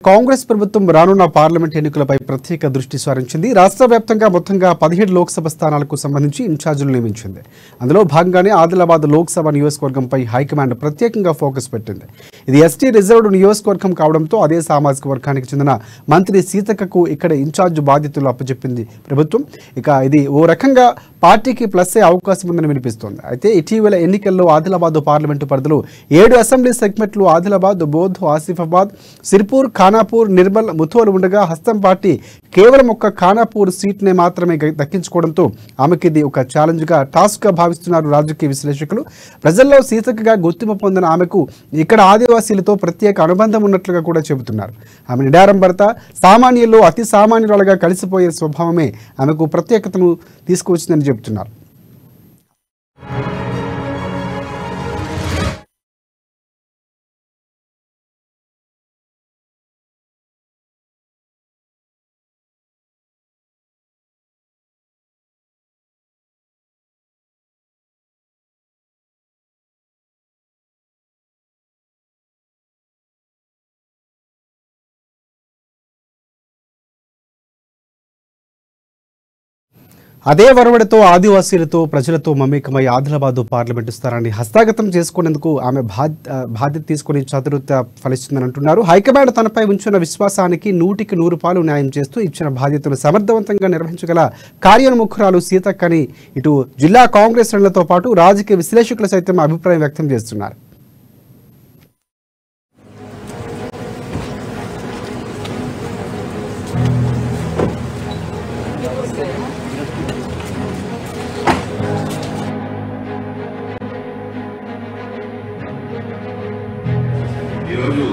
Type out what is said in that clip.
కాంగ్రెస్ ప్రభుత్వం రానున్న పార్లమెంట్ ఎన్నికలపై ప్రత్యేక దృష్టి సారించింది. రాష్ట్ర వ్యాప్తంగా మొత్తంగా 17 లోక్సభ స్థానాలకు సంబంధించి ఇన్ఛార్జీలు నియమించింది. అందులో భాగంగానే ఆదిలాబాద్ లోక్సభ నియోజకవర్గంపై హైకమాండ్ ప్రత్యేకంగా ఫోకస్ పెట్టింది. ఇది ఎస్టీ రిజర్వ్డ్ నియోజకవర్గం కావడంతో అదే సామాజిక వర్గానికి చెందిన మంత్రి సీతక్కకు ఇక్కడ ఇన్ఛార్జ్ బాధ్యతలు అప్పచెప్పింది ప్రభుత్వం. ఇక ఇది ఓ రకంగా పార్టీకి ప్లస్ అయ్యే అవకాశం ఉందని వినిపిస్తోంది. అయితే ఇటీవల ఎన్నికల్లో ఆదిలాబాద్ పార్లమెంటు పరిధిలో 7 అసెంబ్లీ సెగ్మెంట్లు ఆదిలాబాద్, బోధ్, ఆసిఫాబాద్, సిర్పూర్, ఖానాపూర్, నిర్మల్, ముథోల్ ఉండగా హస్తం పార్టీ కేవలం ఒక్క ఖానాపూర్ సీట్నే మాత్రమే దక్కించుకోవడంతో ఆమెకి ఇది ఒక ఛాలెంజ్గా, టాస్క్గా భావిస్తున్నారు రాజకీయ విశ్లేషకులు. ప్రజల్లో సీతక్కగా గుర్తింపు పొందిన ఆమెకు ఇక్కడ ఆదివాసీలతో ప్రత్యేక అనుబంధం ఉన్నట్లుగా కూడా చెబుతున్నారు. ఆమె నిడారంబరత, సామాన్యుల్లో అతి సామాన్యురాలుగా కలిసిపోయే స్వభావమే ఆమెకు ప్రత్యేకతను తీసుకువచ్చిందని చెబుతున్నారు. అదే వరవడితో ఆదివాసీలతో ప్రజలతో మమేకమై ఆదిలాబాద్ పార్లమెంటు స్థానాన్ని హస్తగతం చేసుకునేందుకు ఆమె బాధ్యత తీసుకుని చతురత ఫలిస్తుందని అంటున్నారు. హైకమాండ్ తనపై ఉంచిన విశ్వాసానికి 100కి 100 న్యాయం చేస్తూ ఇచ్చిన బాధ్యతను సమర్థవంతంగా నిర్వహించగల కార్యోన్ముఖురాలు సీతక్కని ఇటు జిల్లా కాంగ్రెస్ శ్రేణులతో పాటు రాజకీయ విశ్లేషకులు సైతం అభిప్రాయం వ్యక్తం చేస్తున్నారు. ఈరోజు